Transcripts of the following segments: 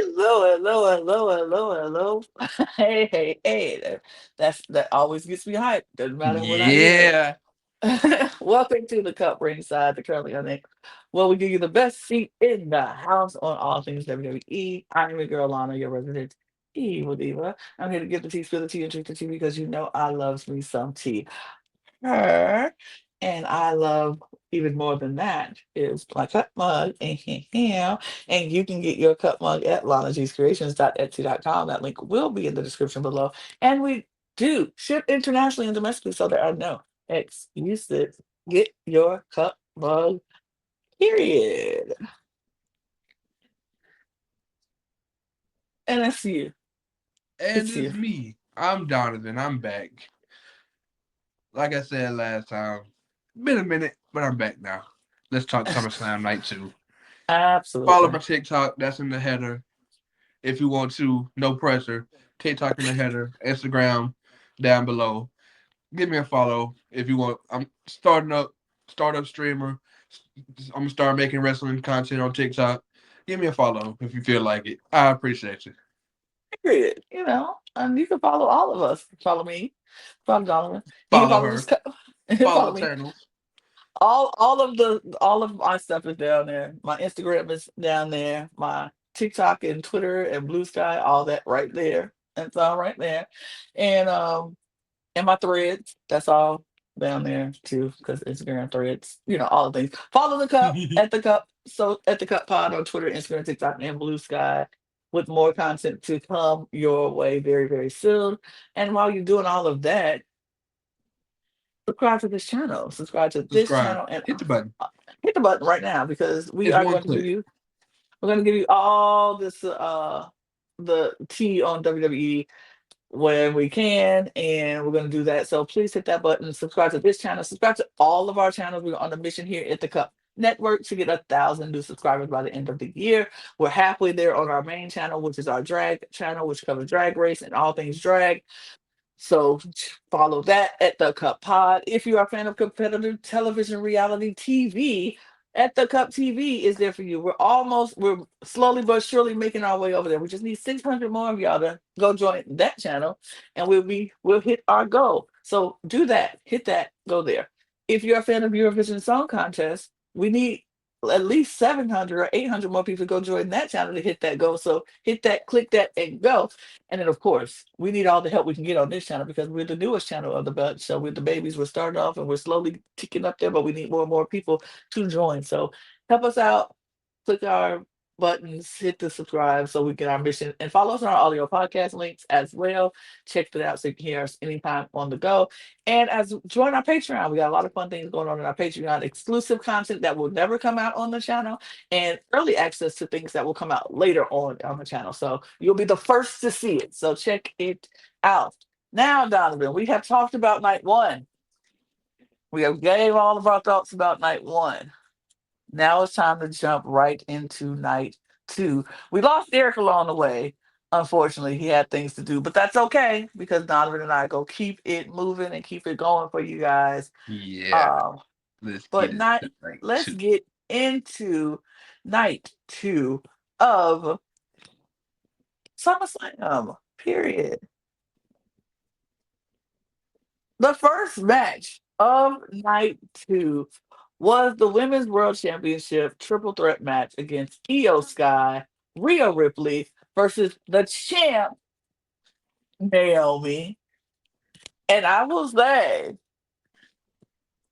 Hello, hello, hello, hello, hello. Hey, hey, hey. That always gets me hyped. Doesn't matter what I hear. Yeah. Welcome to the Cup Ringside, the Currently Unnamed, where we give you the best seat in the house on all things WWE. I'm your girl Lana, your resident evil diva. I'm here to give the tea, spill the tea, and drink the tea because you know I loves me some tea. Her. And I love even more than that is my cup mug. And you can get your cup mug at lanagcreations.etsy.com. That link will be in the description below. And we do ship internationally and domestically, so there are no excuses. Get your cup mug, period. And that's you. And It's it's you. me. I'm Donovan. I'm back. Like I said last time, been a minute, but I'm back now. Let's talk SummerSlam Night 2. Follow my Absolutely. TikTok. That's in the header. If you want to, no pressure. TikTok in the header. Instagram down below. Give me a follow if you want. I'm startup streamer. I'm gonna start making wrestling content on TikTok. Give me a follow if you feel like it. I appreciate you. Period. And you can follow all of us. Follow me. Follow Donovan. You can Follow follow this. her. Follow Follow the me. channels. All of my stuff is down there. My Instagram is down there. My TikTok and Twitter and Blue Sky, all that right there. That's all right there. And my threads, that's all down there too, because Instagram threads, all the things. Follow the cup at the cup. So at the cup pod on Twitter, Instagram, TikTok, and Blue Sky with more content to come your way very, very soon. And while you're doing all of that, subscribe to this channel. Subscribe to this Subscribe. channel and Hit the button. hit the button right now because we It's are one going to give click. you we're going to give you all this the tea on WWE when we can, and we're going to do that. So please hit that button, subscribe to this channel, subscribe to all of our channels. We're on a mission here at the Cup Network to get 1,000 new subscribers by the end of the year. We're halfway there on our main channel, which is our drag channel, which covers drag race and all things drag. So follow that at the Cup Pod. If you are a fan of competitive television reality TV, at the Cup TV is there for you. We're slowly but surely making our way over there. We just need 600 more of y'all to go join that channel, and we'll hit our goal. So do that, hit that, go there. If you're a fan of Eurovision Song Contest, we need at least 700 or 800 more people to go join that channel to hit that goal. So hit that, click that, and go. And then, of course, we need all the help we can get on this channel because we're the newest channel of the bunch. So we're the babies. We're starting off and we're slowly ticking up there, but we need more and more people to join. So help us out. Click our buttons, hit the subscribe so we get our mission, and follow us on our audio podcast links as well. Check that out so you can hear us anytime on the go. And as join our Patreon, we got a lot of fun things going on in our Patreon, exclusive content that will never come out on the channel and early access to things that will come out later on the channel. So you'll be the first to see it. So check it out. Now, Donovan, we have talked about night one. We have gave all of our thoughts about night one. Now it's time to jump right into night two. We lost Derric along the way. Unfortunately, he had things to do, but that's okay because Donovan and I go keep it moving and keep it going for you guys. Yeah. Um, Let's get but it not right let's too. get into night two of SummerSlam. Period. The first match of night two was the Women's World Championship triple threat match against Io Sky, Rhea Ripley versus the champ, Naomi. And I will say,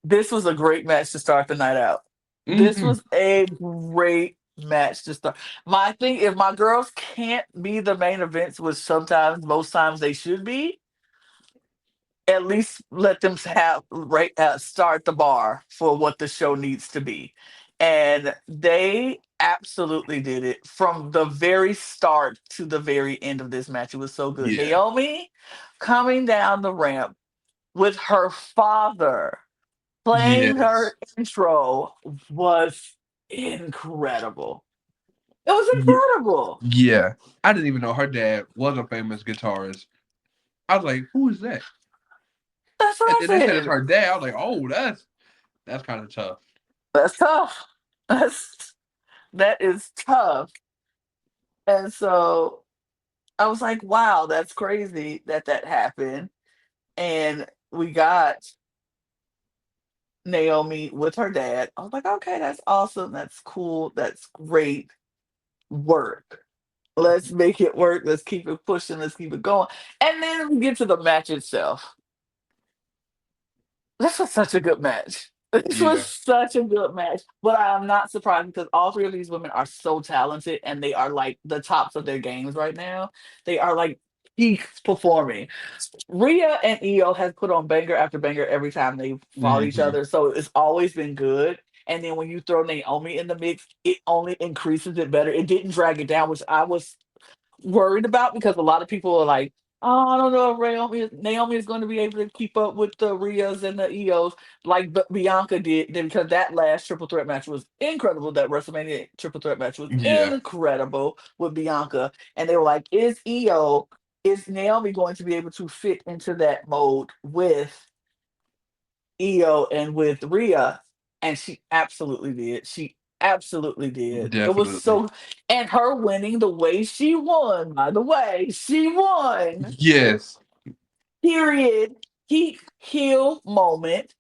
this was a great match to start the night out. This Hmm. was a great match to start. My thing, if my girls can't be the main events, which sometimes, most times they should be, at least let them have start the bar for what the show needs to be. And they absolutely did it from the very start to the very end of this match. It was so good. Yeah. Naomi coming down the ramp with her father playing Yes. her intro was incredible. It was Ye- incredible. Yeah. I didn't even know her dad was a famous guitarist. I was like, who is that? That's And what I then they said it's said. her dad. I was like, oh, that's kind of tough. That's tough. That is tough. And so I was like, wow, that's crazy that that happened. And we got Naomi with her dad. I was like, okay, that's awesome. That's cool. That's great work. Let's make it work. Let's keep it pushing. Let's keep it going. And then we get to the match itself. This was such a good match. This was Yeah, such a good match. But I am not surprised because all three of these women are so talented and they are like the tops of their games right now. They are like peak performing. Rhea and Io has put on banger after banger every time they fought each hmm other. So it's always been good. And then when you throw Naomi in the mix, it only increases it better. It didn't drag it down, which I was worried about because a lot of people are like, oh, I don't know if Naomi is going to be able to keep up with the Rias and the Eos like Bianca did, because that last triple threat match was incredible. That WrestleMania triple threat match was yeah, incredible with Bianca. And they were like, is Naomi going to be able to fit into that mode with Io and with Rhea, and she absolutely did. She absolutely did. It was definitely. so, and her winning the way she won, by the way, she won. Yes, Period. Heel moment.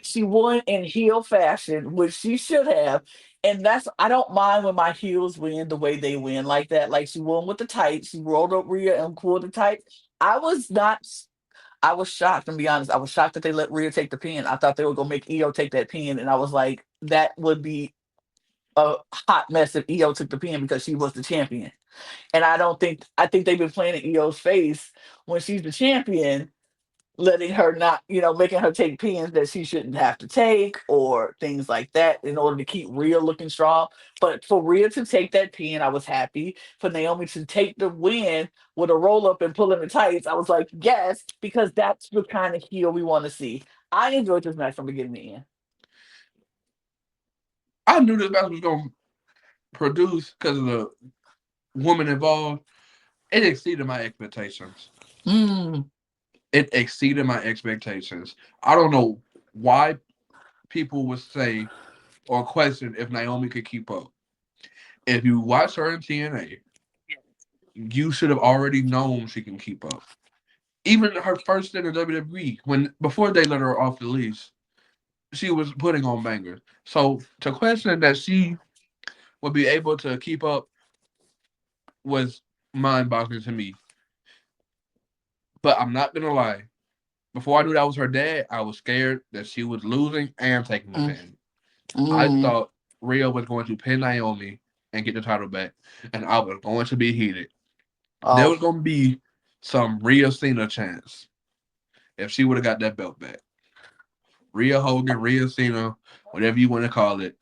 She won in heel fashion, which she should have. And that's I don't mind when my heels win the way they win like that. Like she won with the tights. She rolled up Rhea and pulled the tights. I was shocked, to be honest. I was shocked that they let Rhea take the pin. I thought they were gonna make Io take that pin, and I was like, that would be a hot mess if Io took the pin because she was the champion. And I think they've been playing in Io's face when she's the champion, letting her not, making her take pins that she shouldn't have to take or things like that in order to keep Rhea looking strong. But for Rhea to take that pin, I was happy. For Naomi to take the win with a roll up and pulling the tights, I was like, yes, because that's the kind of heel we want to see. I enjoyed this match from beginning to end. I knew this match was gonna produce because of the woman involved. It exceeded my expectations. Mm, It exceeded my expectations. I don't know why people would say or question if Naomi could keep up. If you watch her in TNA, you should have already known she can keep up. Even her first stint in WWE, when before they let her off the leash, she was putting on bangers. So to question that she would be able to keep up was mind boggling to me. But I'm not gonna lie. Before I knew that was her dad, I was scared that she was losing and taking the mm, pin. I mm. thought Rhea was going to pin Naomi and get the title back, and I was going to be heated. There Oh, was going to be some Rhea Cena chance if she would have got that belt back. Rhea Hogan, Rhea Cena, whatever you want to call it.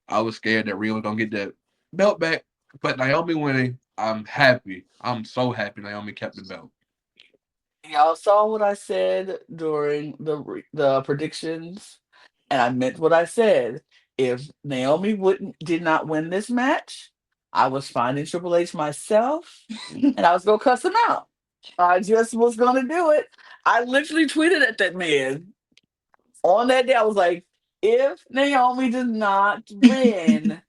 I was scared that Rhea was going to get that belt back, but Naomi winning, I'm happy. I'm so happy Naomi kept the belt. y'all saw what I said during the predictions, and I meant what I said. If Naomi wouldn't did not win this match, I was finding Triple H myself, and I was gonna cuss him out. I just was gonna do it. I literally tweeted at that man on that day. I was like, if Naomi does not win,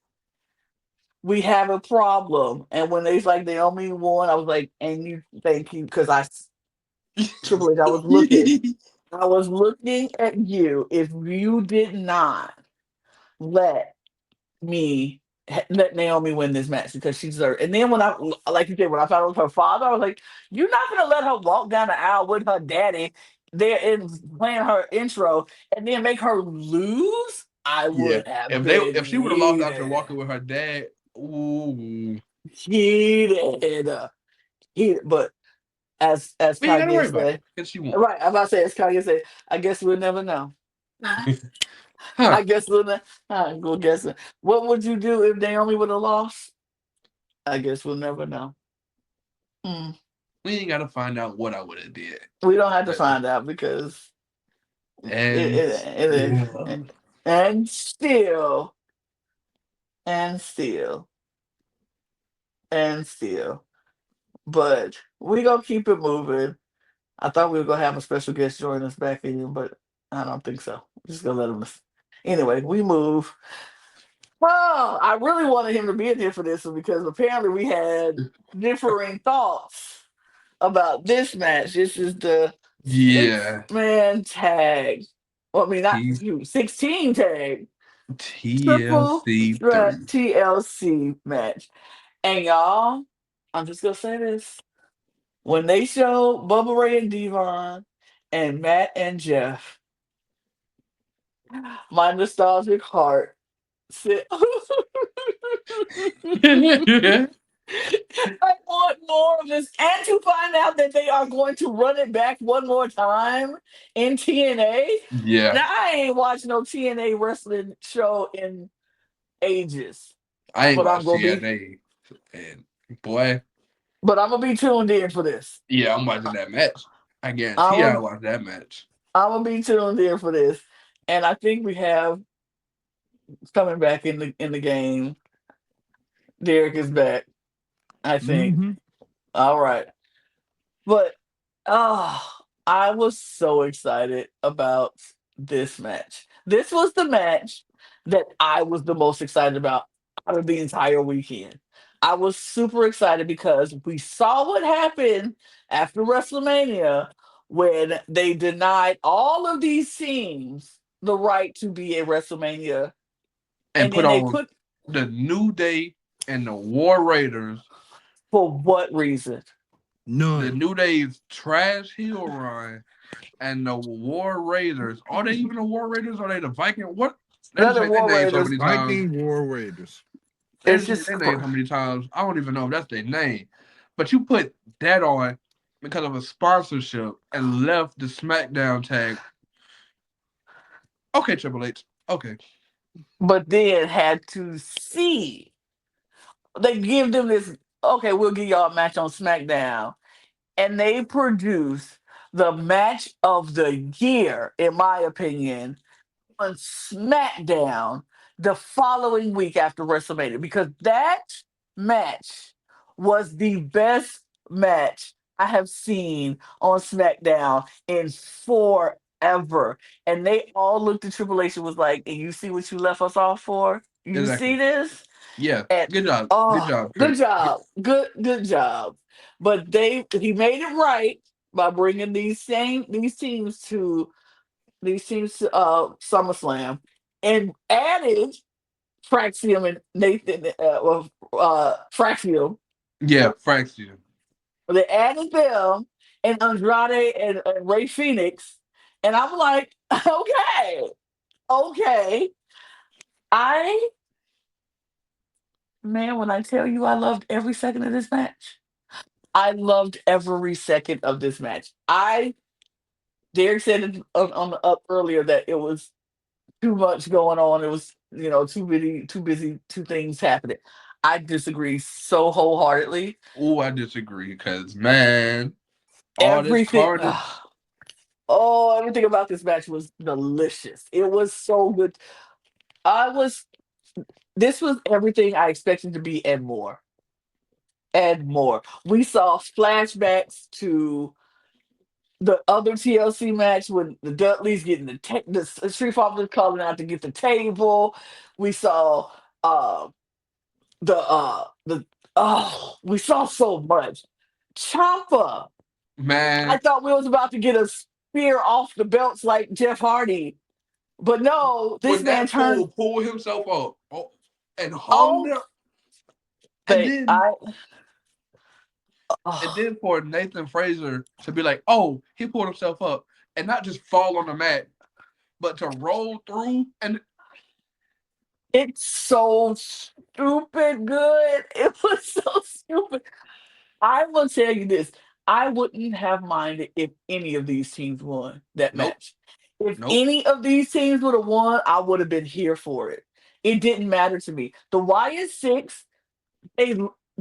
we have a problem. And when they like Naomi won, I was like, and you thank you because Triple H, I was looking at you. If you did not let let Naomi win this match because she deserved. And then like you said, when I found out it was her father, I was like, "You're not gonna let her walk down the aisle with her daddy there and playing her intro, and then make her lose." I Yeah, would have if been she would have lost after heated, walking with her dad, ooh, heated, heated. But as we ain't got to worry Kanye about it said, because she won. right? I'm about to say, as Kanye said, I guess we'll never know. Huh? I guess we'll never. I'm gonna guess it. What would you do if Naomi would have lost? I guess we'll never know. Mm. We ain't got to find out what I would have did. We don't have to But find out because and it is. still, And still, and still, and still. But we gonna keep it moving. I thought we were gonna have a special guest join us back in, but I don't think so. We're just gonna let them. Anyway, we move. Well, I really wanted him to be in here for this one because apparently we had differing thoughts about this match. This is the Yeah. six-man tag. Well, I mean, not T 16 tag. Triple TLC threat 3. TLC match. And y'all, I'm just gonna say this. When they showed Bubba Ray and Devon and Matt and Jeff, my nostalgic heart said, I want more of this. And to find out that they are going to run it back one more time in TNA. Yeah. Now, I ain't watched no TNA wrestling show in ages, I ain't but I'm watched gonna be, TNA. And boy, but I'm gonna be tuned in for this. yeah, I'm watching that match. I I'm guarantee I gonna, watch that match. I'm gonna be tuned in for this. And I think we have coming back in the game. Derric is back. I think. Hmm. All right. But oh, I was so excited about this match. This was the match that I was the most excited about out of the entire weekend. I was super excited because we saw what happened after WrestleMania when they denied all of these teams the right to be a WrestleMania. And And put then they on put, the New Day and the War Raiders. for what reason? The None. New Day's trash heel run and the War Raiders. Are they even the War Raiders? Are they the Viking? What? They They're just the changed their War name so Raiders. many times. Viking War Raiders. They It's just changed just their name so many times. I don't even know if that's their name. But you put that on because of a sponsorship and left the SmackDown tag. Okay, Triple H. Okay. but then had to see they give them this, okay, we'll give y'all a match on SmackDown, and they produce the match of the year, in my opinion, on SmackDown the following week after WrestleMania, because that match was the best match I have seen on SmackDown in forever. And they all looked at Triple H and was like, and you see what you left us off for? You Exactly. see this? Yeah. And Good job. Good oh, job, good Kurt. job. Good job. But he made it right by bringing these teams to SummerSlam and added Fraxium and Nathan Fraxium. Yeah, Fraction. They added them and Andrade and Ray Phoenix. And I'm like, okay, okay. I Man, when I tell you I loved every second of this match. I loved every second of this match. Derek said it on the up earlier that it was too much going on. It was, too things happening. I disagree so wholeheartedly. Oh, I disagree because man, all this Everything, carnage. everything about this match was delicious. It was so good. I was, this was everything I expected to be and more. And more. We saw flashbacks to the other TLC match when the Dudleys getting the Street Profits calling out to get the table. We saw uh the we saw so much. Ciampa. I Man, thought we was about to get a spear off the belts like Jeff Hardy, but no, this when man that turned. fool pulled himself up and hung Oh, there, and but then and oh, then for Nathan Fraser to be like, oh, he pulled himself up and not just fall on the mat, but to roll through and it's so stupid good. It was so stupid. I will tell you this. I wouldn't have minded if any of these teams won that nope, match. If nope, any of these teams would have won, I would have been here for it. It didn't matter to me. The YS6, they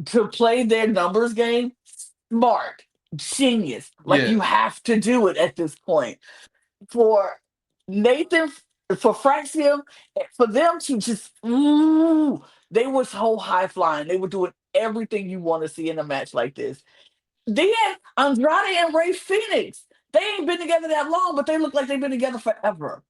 to play their numbers game, smart, genius. Like you yes, have to do it at this point. For Nathan, for Fraxium, for them to just they were so high flying. They were doing everything you want to see in a match like this. Then Andrade and Ray Phoenix. They ain't been together that long, but they look like they've been together forever.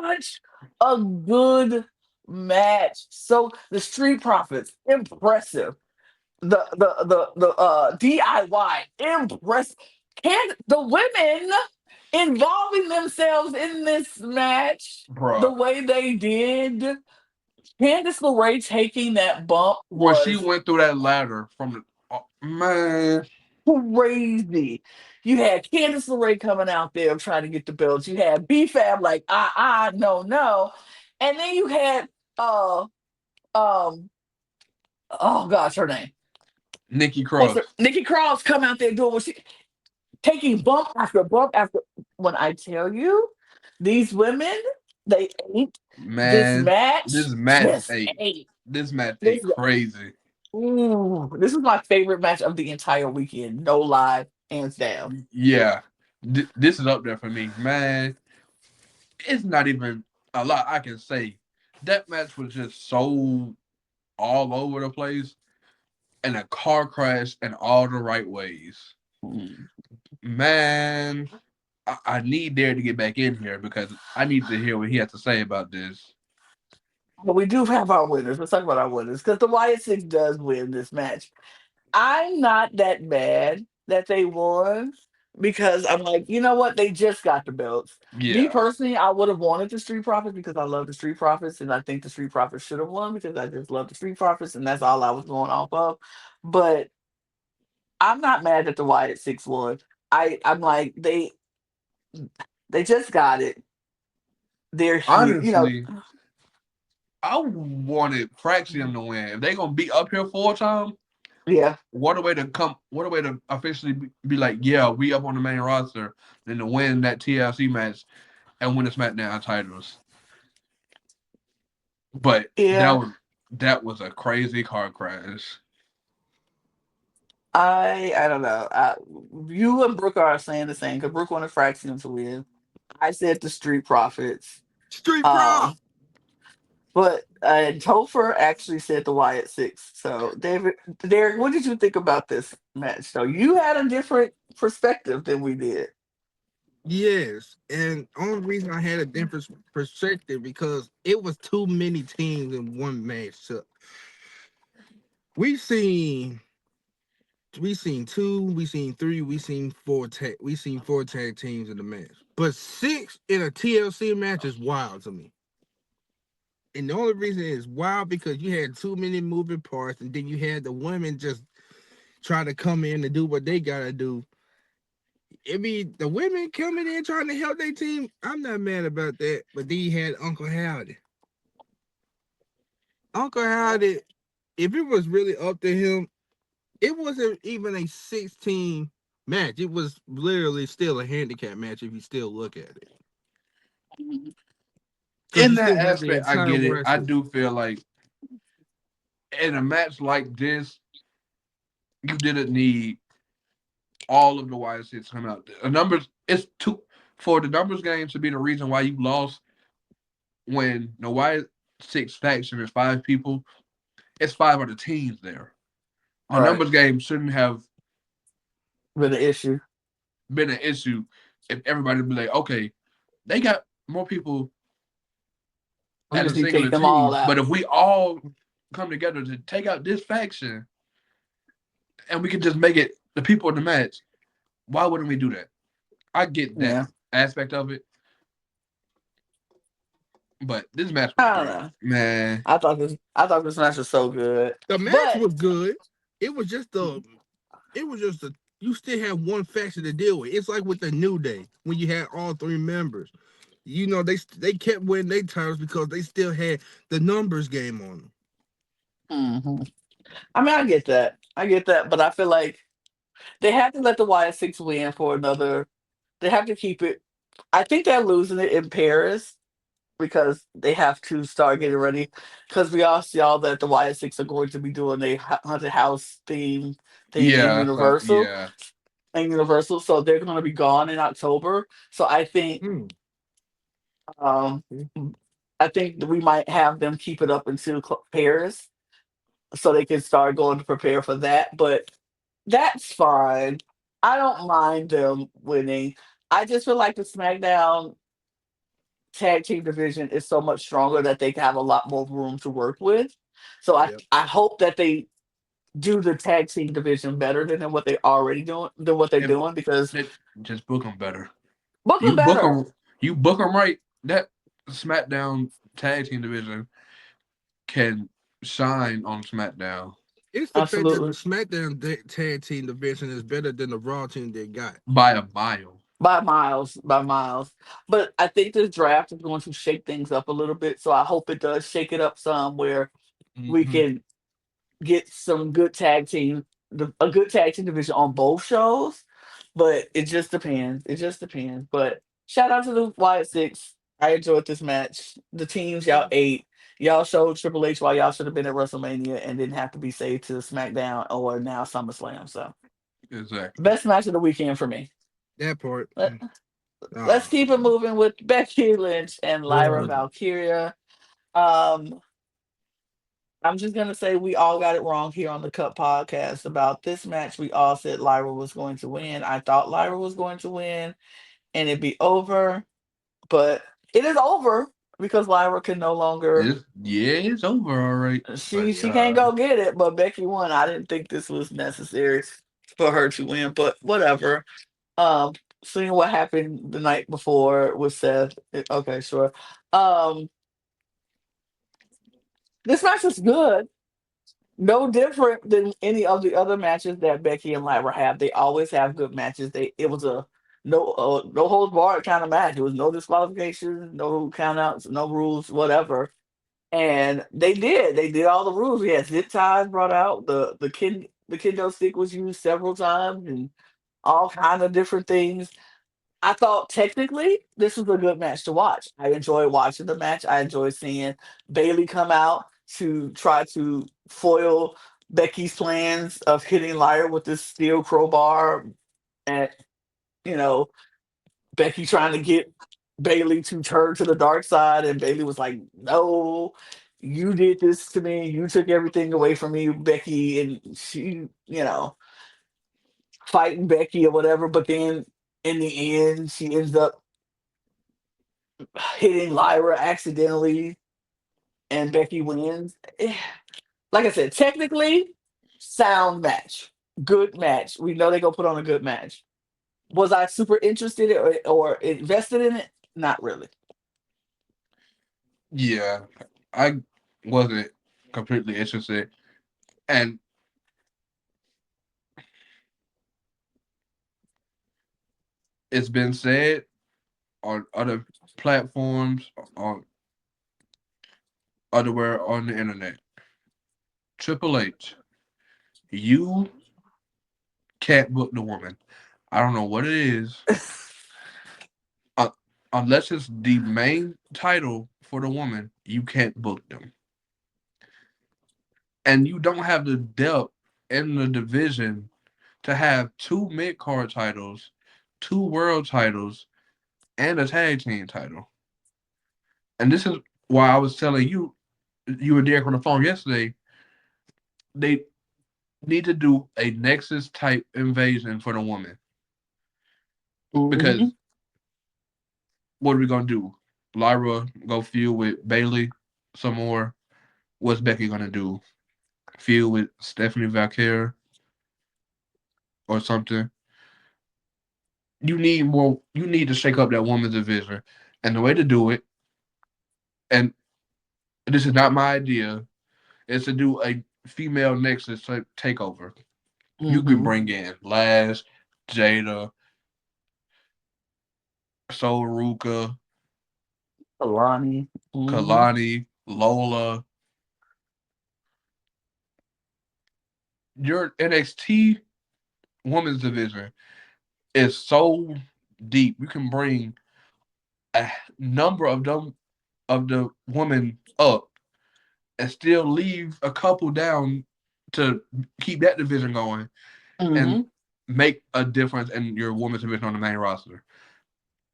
such a good match. So the Street Profits, impressive. The DIY, impressive. Can the women involving themselves in this match the Bruh. way they did? Candice LeRae taking that bump When she was went through that ladder from the man, crazy. You had Candice LeRae coming out there trying to get the belts. You had B-Fab like no no, and then you had uh um oh gosh her name Nikki what's her Cross, Nikki Cross come out there doing what she taking bump after bump after. When I tell you, these women they ate this man, this match, match just ate. ate This match ate this. crazy. Ooh, this is my favorite match of the entire weekend. No lie, hands down. Yeah, this is up there for me, man. It's not even a lot I can say. That match was just so all over the place and a car crash in all the right ways. Mm. Man, I need Derric to get back in here because I need to hear what he has to say about this. But we do have our winners. Let's talk about our winners because the Wyatt Six does win this match. I'm not that mad that they won because I'm like, you know what? They just got the belts. Me Yeah, personally, I would have wanted the Street Profits because I love the Street Profits and I think the Street Profits should have won because I just love the Street Profits and that's all I was going off of. But I'm not mad that the Wyatt Six won. I'm like they just got it. They're here, honestly, I wanted Fraxium to win. If they gonna be up here full time, yeah, what a way to come! What a way to officially be like, yeah, we up on the main roster, then to win that TLC match and win the SmackDown titles. But yeah. that was a crazy car crash. I don't know. You and Brooke are saying the same because Brooke wanted Fraction to win. I said the Street Profits. Street Prof. Um, but Topher actually said the Wyatt Six. So David, Derek, what did you think about this match? So you had a different perspective than we did. Yes, and only reason I had a different perspective because it was too many teams in one match. So we seen we seen two, we seen three, we seen four tag teams in the match. But six in a TLC match is wild to me. And the only reason it's wild because you had too many moving parts, and then you had the women just try to come in and do what they gotta do. I mean, the women coming in trying to help their team. I'm not mad about that. But then you had Uncle Howdy. Uncle Howdy, if it was really up to him, it wasn't even a 16 match. It was literally still a handicap match if you still look at it. Because In you that still have the aspect, I entire get it. I wrestlers. do feel like in a match like this, you didn't need all of the Wyatt Six to come out. The numbers it's too for the numbers game to be the reason why you lost when the Wyatt Six faction is five people. It's five other teams there. The Right. numbers game shouldn't have With the issue. been an issue if everybody be like, okay, they got more people We at just a need to take singular them all team, but out. if we all come together to take out this faction and we can just make it the people in the match, why wouldn't we do that? I get that Yeah. aspect of it, but this match was I don't great, know. man. I thought this match was so good. The match But was good. It was just the it was just a you still have one faction to deal with. It's like with the New Day when you had all three members. You know they kept winning their titles because they still had the numbers game on them. mhm. I mean I get that. I get that, but I feel like they have to let the Wyatt Six win for another. They have to keep it. I think they're losing it in Paris because they have to start getting ready. Because we all see all that the Wyatt Six are going to be doing a haunted house thing in Yeah, so Universal. yeah, So they're going to be gone in October. So Hmm. um, I think that we might have them keep it up until Paris, so they can start going to prepare for that. But that's fine. I don't mind them winning. I just feel like the SmackDown tag team division is so much stronger that they have a lot more room to work with. So Yep. I hope that they do the tag team division better than what they already doing than what they're And doing because they just book them better. book them You book better. them. You book them right. That SmackDown tag team division can shine on SmackDown It's the fact that the Absolutely. SmackDown tag team division is better than the Raw team they got. by a mile. By miles, by miles. But I think this draft is going to shake things up a little bit. So I hope it does shake it up some where we Hmm. can get some good tag team, a good tag team division on both shows. But it just depends. It just depends. But shout out to the Wyatt Six. I enjoyed this match. The teams y'all ate. Y'all showed Triple H why y'all should have been at WrestleMania and didn't have to be saved to SmackDown or now SummerSlam. So Exactly. best match of the weekend for me. That part. Let, let's Oh, keep it moving with Becky Lynch and Lyra good. Valkyria. Um, I'm just gonna say we all got it wrong here on the Cup podcast about this match. We all said Lyra was going to win. I thought Lyra was going to win and it'd be over, but it is over because Lyra can no longer. It's over all right. But She can't go get it, but Becky won. I didn't think this was necessary for her to win, but whatever. Um, seeing what happened the night before with Seth. Okay, sure. Um, this match was good. No different than any of the other matches that Becky and Lyra have. They always have good matches. It was a no holds barred kind of match. It was no disqualifications, no countouts, no rules, whatever. And they did all the rules. We had zip ties brought out. The kendo stick was used several times and all kind of different things. I thought technically this was a good match to watch. I enjoyed watching the match. I enjoyed seeing Bailey come out to try to foil Becky's plans of hitting Lyra with this steel crowbar, and you know Becky trying to get Bailey to turn to the dark side, and Bailey was like, "No, you did this to me. You took everything away from me, Becky." And she, fighting Becky or whatever. But then in the end, she ends up hitting Lyra accidentally, and Becky wins. Like I said, technically, sound match, good match. We know they're gonna put on a good match. Was I super interested or invested in it? Not really. yeah, I wasn't completely interested. And it's been said on other platforms, on otherwhere on the internet. Triple H, you can't book the woman. I don't know what it is. Uh, unless it's the main title for the woman, you can't book them. And you don't have the depth in the division to have two mid card titles, two world titles, and a tag team title. And this is why I was telling you, you and Derek on the phone yesterday, they need to do a Nexus type invasion for the woman. Hmm. Because what are we gonna do? Lyra go feud with Bailey some more. What's Becky gonna do? Feud with Stephanie Valkyrie or something? You need more. You need to shake up that woman's division, and the way to do it, and this is not my idea, is to do a female Nexus type takeover. You can Hmm. bring in Lash, Jada, Soul Ruka, Alani. Hmm. Kalani, Lola. Your NXT women's division is so deep. You can bring a number of them of the women up and still leave a couple down to keep that division going and Hmm. make a difference in your women's division on the main roster.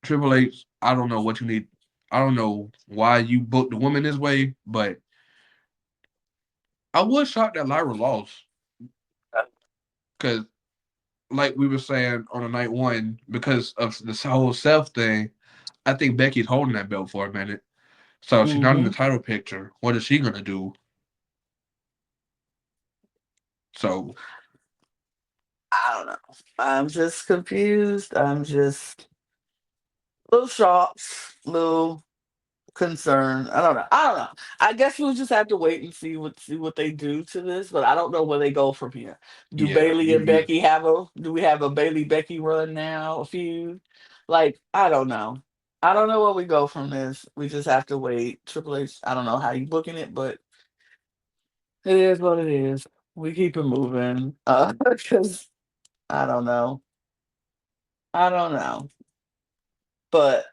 Triple H, I don't know what you need. I don't know why you booked the women this way, but I was shocked that Lyra lost because, like we were saying on the night one, because of this whole self thing, I think Becky's holding that belt for a minute. So she's not in the Hmm. title picture. What is she gonna do? So I don't know. I'm just confused. I'm just a little shocked, little concerned. I don't know. I don't know. I guess we'll just have to wait and see what they do to this. But I don't know where they go from here. Do yeah, Bailey you and be Becky have a? Do we have a Bailey Becky run now? A feud? Like I don't know. I don't know where we go from this. We just have to wait. Triple H. I don't know how you booking it, but it is what it is. We keep it moving. Because I don't know. I don't know. But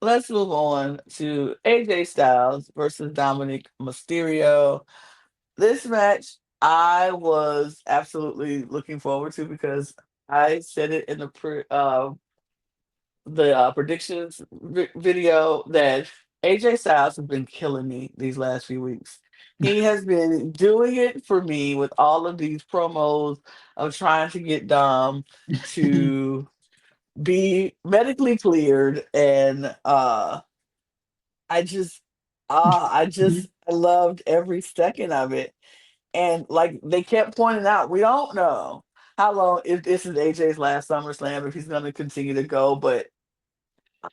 let's move on to AJ Styles versus Dominic Mysterio. This match I was absolutely looking forward to because I said it in the predictions video that AJ Styles has been killing me these last few weeks. He has been doing it for me with all of these promos of trying to get Dom to be medically cleared, and I just I loved every second of it. And like they kept pointing out, we don't know how long, if this is AJ's last SummerSlam, if he's gonna continue to go, but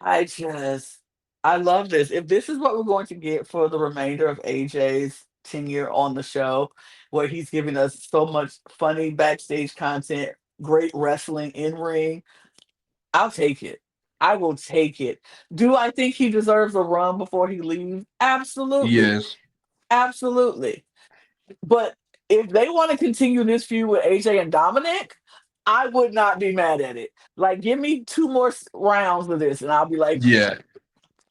I just I love this. If this is what we're going to get for the remainder of AJ's tenure on the show, where he's giving us so much funny backstage content, great wrestling in ring, I'll take it. I will take it. Do I think he deserves a run before he leaves? Absolutely. yes, Absolutely. But if they want to continue this feud with AJ and Dominic, I would not be mad at it. Like, give me two more rounds of this, and I'll be like, yeah,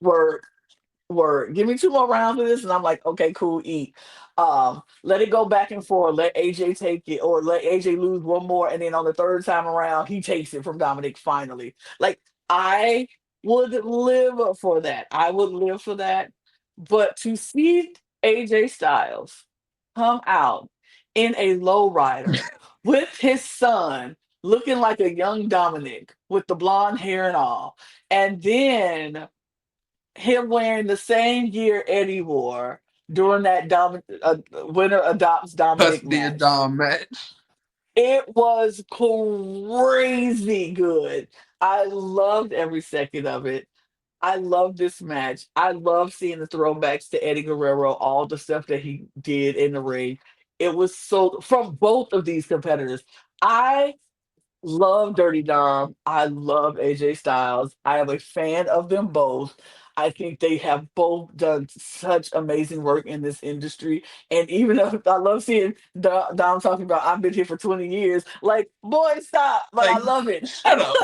word, word. Give me two more rounds of this, and I'm like, okay, cool, eat. Let it go back and forth. Let AJ take it, or let AJ lose one more, and then on the third time around, he takes it from Dominic finally. Like, I would live for that. I would live for that. But to see AJ Styles come out in a lowrider with his son looking like a young Dominic with the blonde hair and all, and then him wearing the same gear Eddie wore during that winner adopts Dominic custody and match. Dom match. It was crazy good. I loved every second of it. I love this match. I love seeing the throwbacks to Eddie Guerrero, all the stuff that he did in the ring. It was so from both of these competitors. I love Dirty Dom. I love AJ Styles. I am a fan of them both. I think they have both done such amazing work in this industry. And even though I love seeing Dom talking about I've been here for 20 years, like, boy, stop. But I Like, love it. shut up.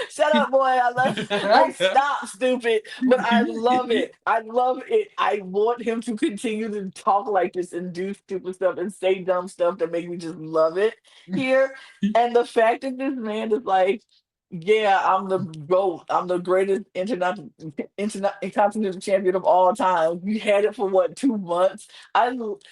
Shut up, boy. I love like stop, stupid. But I love it. I love it. I want him to continue to talk like this and do stupid stuff and say dumb stuff that make me just love it here. And the fact that this man is like, yeah, I'm the GOAT. I'm the greatest intercontinental champion of all time. You had it for what, 2 months?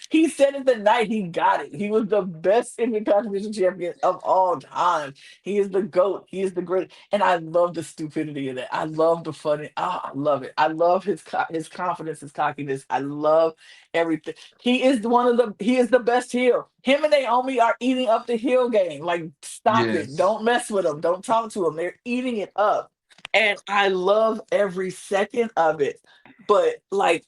He said it the night he got it. He was the best intercontinental champion of all time. He is the GOAT. He is the great. And I love the stupidity of that. I love the funny. I love it. I love his confidence, his cockiness. I love everything. He is the best heel. Him and Naomi are eating up the heel game. Like, stop it. yes, Don't mess with them. Don't talk to them. They're eating it up. And I love every second of it. But like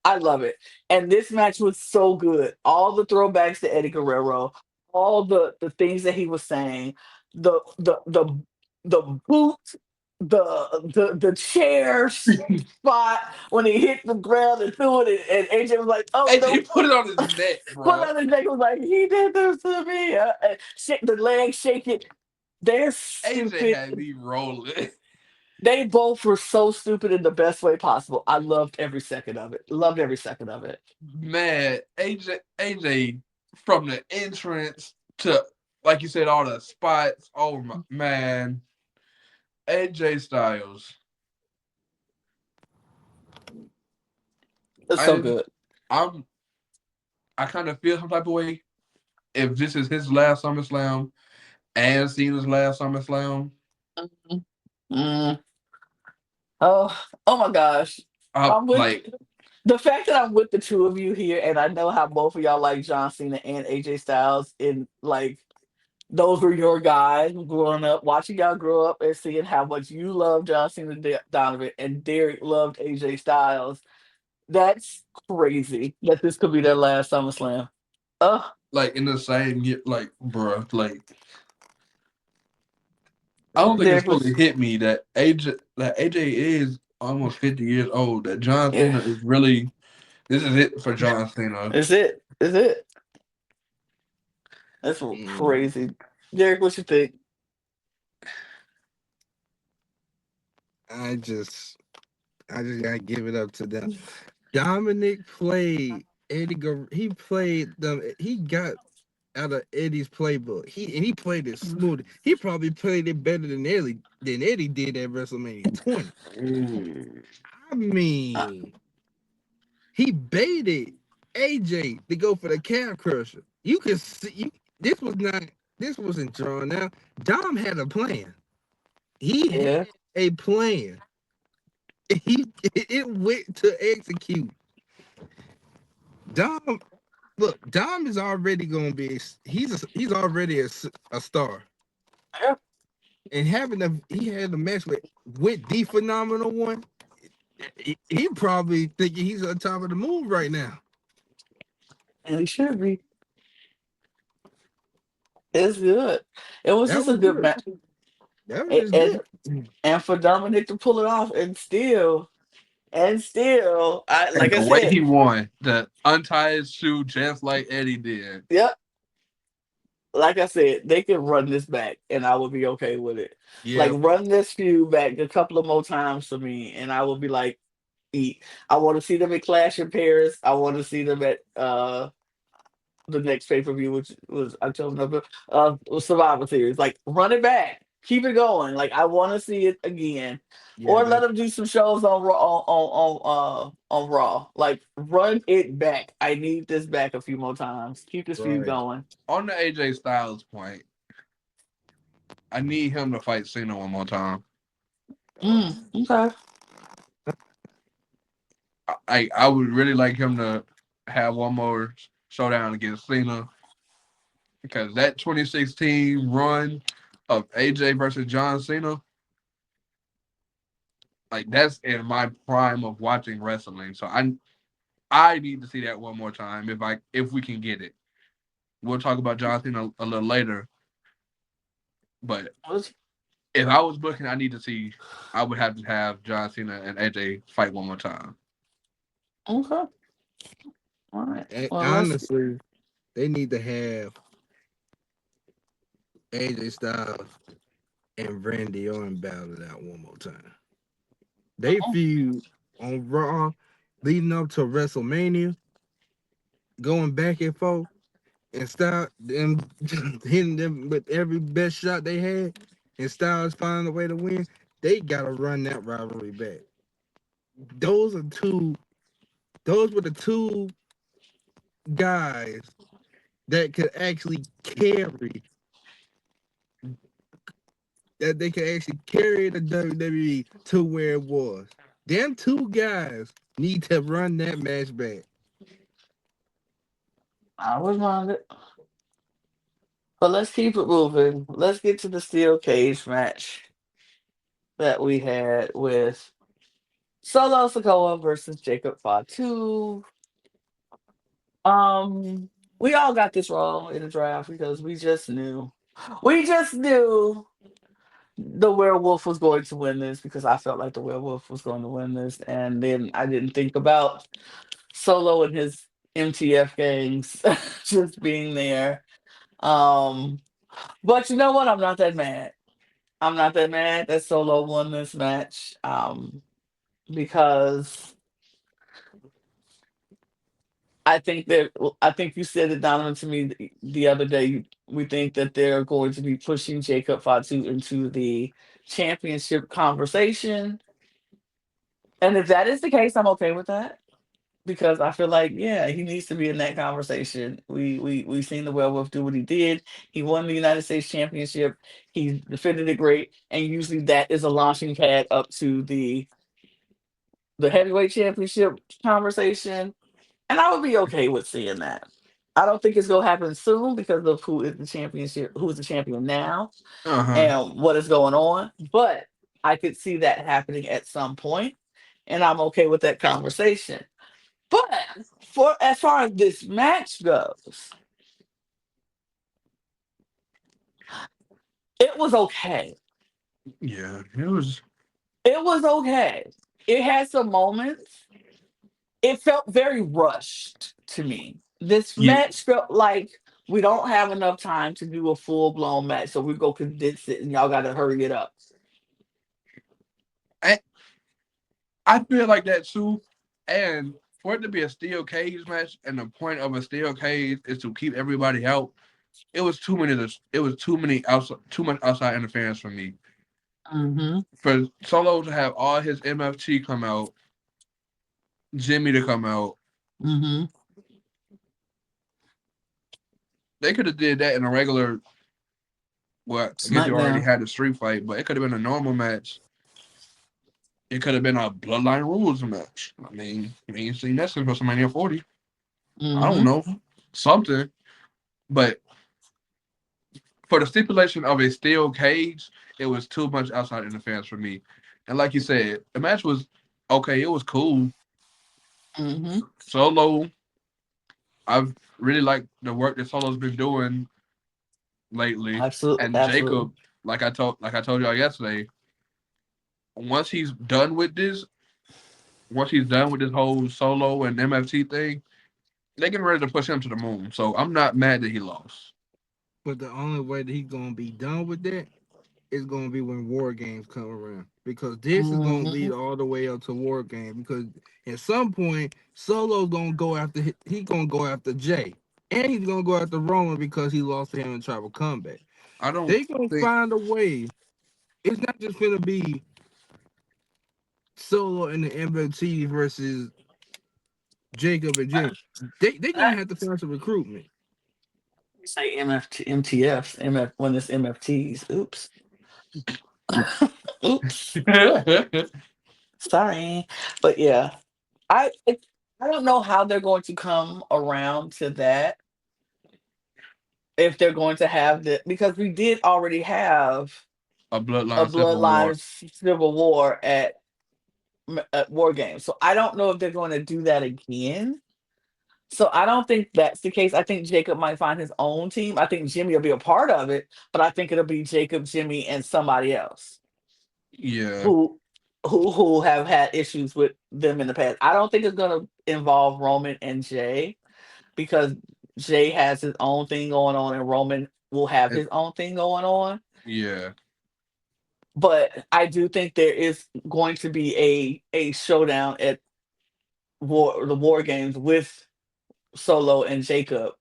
I love it. And this match was so good. All the throwbacks to Eddie Guerrero, all the things that he was saying, the the the the boot, the chair spot when he hit the ground and threw it, and AJ was like, "Oh no!" AJ put it on his neck, Put bro. on his neck was like, "He did this to me." And shake the leg, shake it. They're AJ stupid. had me rolling. They both were so stupid in the best way possible. I loved every second of it. Loved every second of it. Man, AJ from the entrance to, like you said, all the spots. Oh my man, AJ Styles. It's I so didn't. good. I'm. I kind of feel some type of way if this is his last SummerSlam and Cena's last SummerSlam. Mhm. Mm. Oh my gosh. I'm with Like the fact that I'm with the two of you here, and I know how both of y'all like John Cena and AJ Styles, and like those were your guys growing up, watching y'all grow up and seeing how much you love John Cena, Donovan, and Derek loved AJ Styles. That's crazy that this could be their last SummerSlam. Oh, like in the same year, like bruh, like I don't think it's Derek fully was, hit me that AJ is almost 50 years old. That John yeah, Cena is really this is it for John Cena. is it? Is it? That's Mm, crazy. Derek, what you think? I just, I just gotta give it up to them. Dominic played he played them. He got out of Eddie's playbook. He played it smooth. He probably played it better than Eddie did at WrestleMania 20. Ooh. I Uh, mean, he baited AJ to go for the calf crusher. You could see this was not this wasn't drawn out. Dom had a plan. He had yeah, a plan. He it went to execute. Dom, look, Dom is already gonna be. He's already a star. yeah, And he had a match with the phenomenal one. He probably thinking he's on top of the moon right now. and he should be. It's good. It was That just a was good good. match, That was and just and, good. and for Dominic to pull it off, and still, I And like I the way said, he won, the untie his shoe just like Eddie did. yep, like I said, they could run this back, and I would be okay with it. Like Yeah, run this feud back a couple of more times for me, and I would be like, eat. I want to see them at Clash in Paris. I want to see them at the next pay per view, which was October, November, Survivor Series. Like, run it back, keep it going. Like, I want to see it again, yeah, or let that them do some shows on Raw. On Raw, like run it back. I need this back a few more times. Keep this feud right. going. On the AJ Styles point, I need him to fight Cena one more time. Okay. I would really like him to have one more showdown against Cena because that 2016 run of AJ versus John Cena, like that's in my prime of watching wrestling. So I need to see that one more time if we can get it. We'll talk about John Cena a little later, but Was- if I was booking, I would have to have John Cena and AJ fight one more time. Okay. All right. And Well, honestly, they need to have AJ Styles and Randy Orton battle it out one more time. They feud on Raw leading up to WrestleMania, going back and forth, and Styles them hitting them with every best shot they had, and Styles finding a way to win. They gotta run that rivalry back. Those are two. Those were the two guys that could actually carry that they could actually carry the WWE to where it was. Them two guys need to run that match back. I was minded. But let's keep it moving. Let's get to the steel cage match that we had with Solo Sokoa versus Jacob Fatu. Um, we all got this wrong in the draft because we just knew. We just knew the werewolf was going to win this because I felt like the werewolf was going to win this. And then I didn't think about Solo and his MTF gangs just being there. Um, but you know what? I'm not that mad. I'm not that mad that Solo won this match. Because I think you said it, Donovan, to me the other day. We think that they're going to be pushing Jacob Fatu into the championship conversation, and if that is the case, I'm okay with that because I feel like he needs to be in that conversation. We seen the werewolf do what he did. He won the United States Championship. He defended it great, and usually that is a launching pad up to the the heavyweight championship conversation, and I would be okay with seeing that. I don't think it's gonna happen soon because of who is the champion now, Uh-huh. and what is going on. But I could see that happening at some point, and I'm okay with that conversation. But for as far as this match goes, it was okay. Yeah, it was. It was okay. It had some moments. It felt very rushed to me. This Yeah, match felt like we don't have enough time to do a full blown match, so we go condense it, and y'all got to hurry it up. I, I feel like that too. And for it to be a steel cage match, and the point of a steel cage is to keep everybody out, it was too many. It was too many outside, too much outside interference for me. Mm-hmm. For Solo to have all his MFT come out, Jimmy to come out, Mm-hmm. they could have did that in a regular. Well, I guess they already SmackDown. had the street fight, but it could have been a normal match. It could have been a Bloodline Rules match. I mean, we ain't seen that since WrestleMania 40. I don't Mm-hmm. know. Something. But for the stipulation of a steel cage, it was too much outside interference for me. And like you said, the match was okay. It was cool. Mm-hmm. Solo, I've really liked the work that Solo's been doing lately. Absolutely. And Absolutely. Jacob, like I told y'all yesterday, once he's done with this, once he's done with this whole Solo and MFT thing, they getting ready to push him to the moon. So I'm not mad that he lost. But the only way that he's gonna be done with that is gonna be when War Games come around. Because this is gonna Mm-hmm. lead all the way up to War Games. Because at some point, Solo's gonna go after he gonna go after Jay. And he's gonna go after Roman because he lost to him in Tribal Combat. I don't They gonna think find a way. It's not just gonna be Solo and the MLT versus Jacob and Jimmy. They gonna have to find some recruitment. Say MFT, MTFs, MF when it's MFTs. Oops. Oops. Sorry. But yeah, I don't know how they're going to come around to that, if they're going to have the, because we did already have a a bloodline civil bloodline war. civil war at War Games. So I don't know if they're going to do that again. So I don't think that's the case. I think Jacob might find his own team. I think Jimmy will be a part of it, but I think it'll be Jacob, Jimmy, and somebody else Yeah, who who have had issues with them in the past. I don't think it's going to involve Roman and Jay, because Jay has his own thing going on and Roman will have it, his own thing going on. yeah. But I do think there is going to be a showdown at the War Games with Solo and Jacob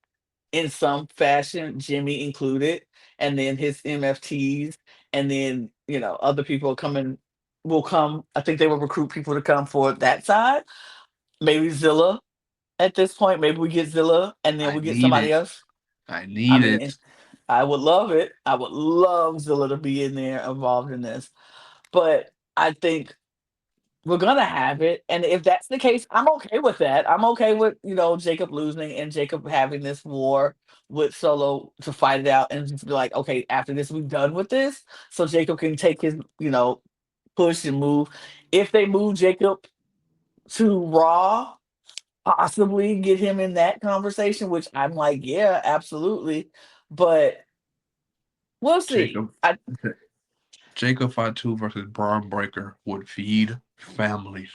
in some fashion, Jimmy included, and then his MFTs, and then other people coming will come. I think they will recruit people to come for that side. Maybe Zilla at this point. Maybe we get Zilla, and then I we get need somebody it. else. I I need mean, it. I would love it. I would love Zilla to be in there involved in this. But I think we're gonna have it. And if that's the case, I'm okay with that. I'm okay with, Jacob losing and Jacob having this war with Solo to fight it out and just be like, okay, after this, we're done with this. So Jacob can take his, push and move. If they move Jacob to Raw, possibly get him in that conversation, which I'm like, yeah, absolutely. But we'll see. Jacob Jacob Fatu versus Braun Breaker would feed families.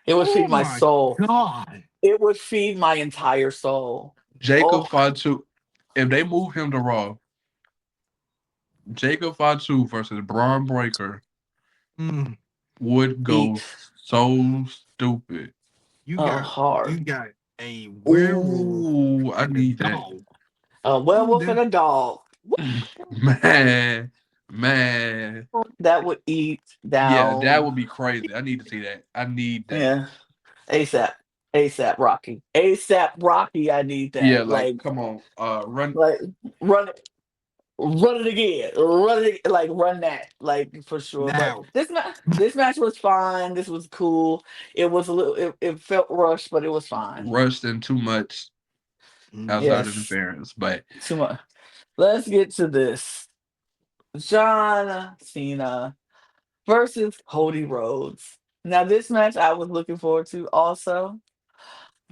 It would Oh feed my my soul. god. It would feed my entire soul. Jacob Oh, Fatu, if they move him to Raw, Jacob Fatu versus Braun Breaker Mm, would go eat so stupid. you a got heart. you got a werewolf Ooh, I and a need that. dog. A Ooh, werewolf and that a dog. Man, man. That would eat Yeah, that down. would be crazy. I need to see that. I need that. Yeah. ASAP. ASAP Rocky. ASAP Rocky. I need Yeah, that. like come on. Run Like run it. like run that, like for sure. But Now, this match was fine. This was cool. It was a little, it felt rushed, but it was fine. Rushed and too much outside Yes, interference. But too much. Let's get to this. John Cena versus Cody Rhodes. Now, this match I was looking forward to also,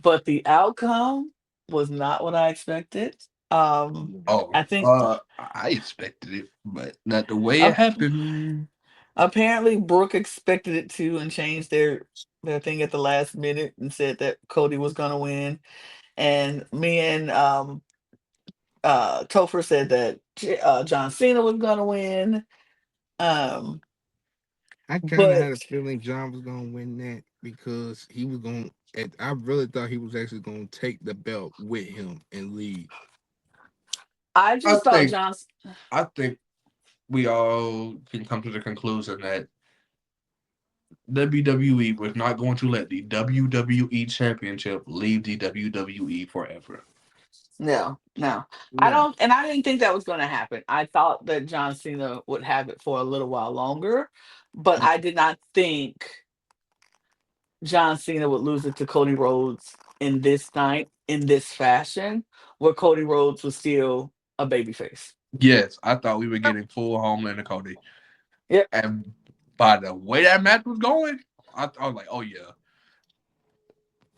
but the outcome was not what I expected. oh, I think I expected it, but not the way it uh, happened. apparently Brooke expected it too and changed their thing at the last minute and said that Cody was gonna win. And me and Topher said that John Cena was gonna win. Um, I kind of but had a feeling John was gonna win that because he was going. I really thought he was actually gonna take the belt with him and leave. I I just thought think John. I think we all can come to the conclusion that WWE was not going to let the WWE Championship leave the WWE forever. No, no. I No, don't, and I didn't think that was going to happen. I thought that John Cena would have it for a little while longer, but I did not think John Cena would lose it to Cody Rhodes in this night, in this fashion, where Cody Rhodes was still a babyface. Yes, I thought we were getting full Homelander Cody. Yep. And by the way that match was going, I was like, oh yeah.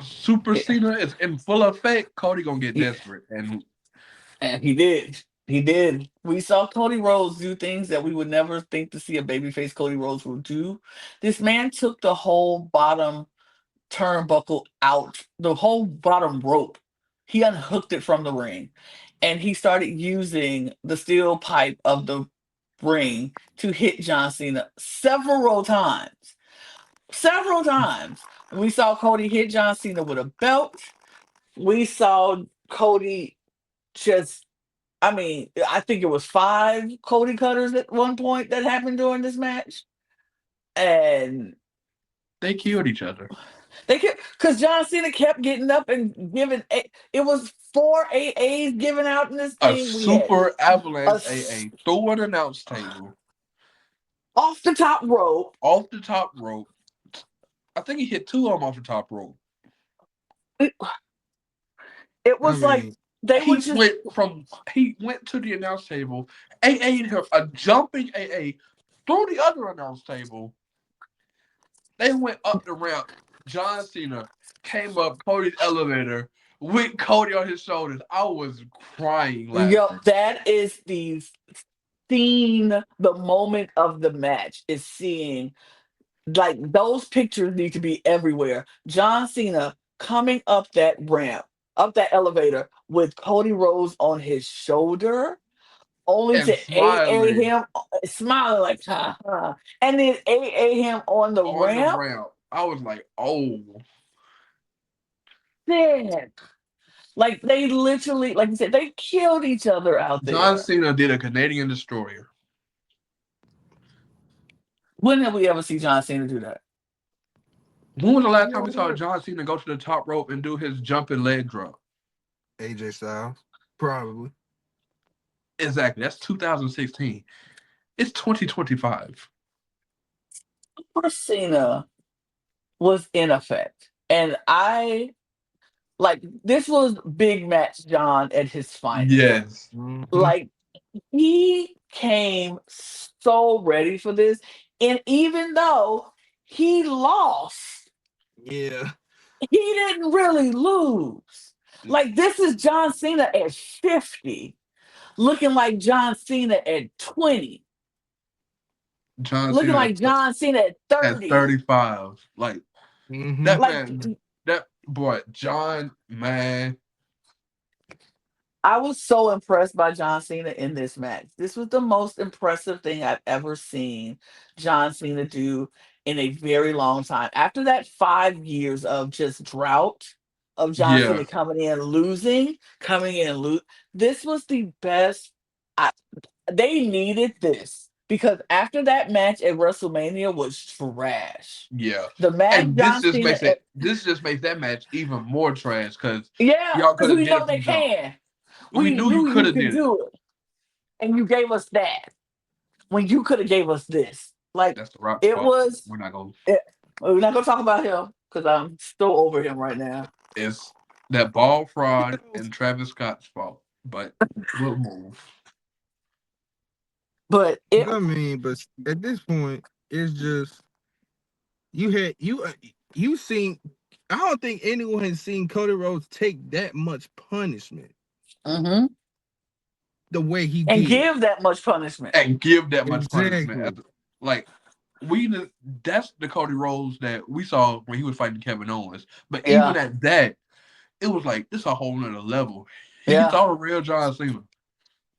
Super Yeah. Cena is in full effect. Cody gonna get He, desperate. And and he did. He did. We saw Cody Rhodes do things that we would never think to see a babyface Cody Rhodes would do. This man took the whole bottom turnbuckle out, the whole bottom rope. He unhooked it from the ring and he started using the steel pipe of the ring to hit John Cena several times. Several times. We saw Cody hit John Cena with a belt. We saw Cody just, I mean, I think it was five Cody cutters at one point that happened during this match. And they killed each other. they kept, because John Cena kept getting up and giving. It was four AAs given out in this A thing. We had super a avalanche AA through an announce table off the top rope. off the top rope. I think he hit two of them off the top rope. It, it I was like mean, they were just. He went to the announce table, AA'd him a jumping AA through the other announce table. They went up the ramp. John Cena came up Cody's elevator with Cody on his shoulders. I was crying Yo, laughing. that is the scene, the moment of the match is seeing, like, those pictures need to be everywhere. John Cena coming up that ramp, up that elevator with Cody Rhodes on his shoulder, only And to AA smiling him, smiling like, ha, ha, and then AA him on the on the ramp. ramp. I was like, oh, Sick. Like, they literally, like you said, they killed each other out John there. Cena did a Canadian destroyer. When have we ever seen John Cena do that? When was the you last time know we saw what? John Cena go to the top rope and do his jumping leg drop? AJ Styles, probably. Exactly. That's 2016. It's 2025. Super Cena was in effect. And I, like, this was big match John at his finest. Yes. Hmm. Like, he came so ready for this. And even though he lost, Yeah. he didn't really lose. Like, this is John Cena at 50, looking like John Cena at 20, John looking Cena like John Cena at at 30. 35. Like Hmm. that Like, man, that boy, John, man. I was so impressed by John Cena in this match. This was the most impressive thing I've ever seen John Cena do in a very long time. After that 5 years of just drought of John Yeah, Cena coming in and lose, this was the best. I, they needed this because after that match at WrestleMania was trash. yeah. The match And John Cena, this just makes that match even more trash because yeah, y'all could because have we did know it they from jump. can. We We knew you knew could you have could did it. do it. and you gave us that when you could have gave us this. Like That's the Rock's it fault. was. We're not gonna. It, we're not gonna talk about him because I'm still over him right now. It's that ball fraud and Travis Scott's fault. But we'll move. But it I mean, but at this point, it's just you had you seen. I don't think anyone has seen Cody Rhodes take that much punishment hmm the way he and did. give that much punishment. And give that much punishment. Exactly. Like that's the Cody Rhodes that we saw when he was fighting Kevin Owens. But even Yeah, at that, it was like this a whole nother level. He yeah, saw the real John Cena.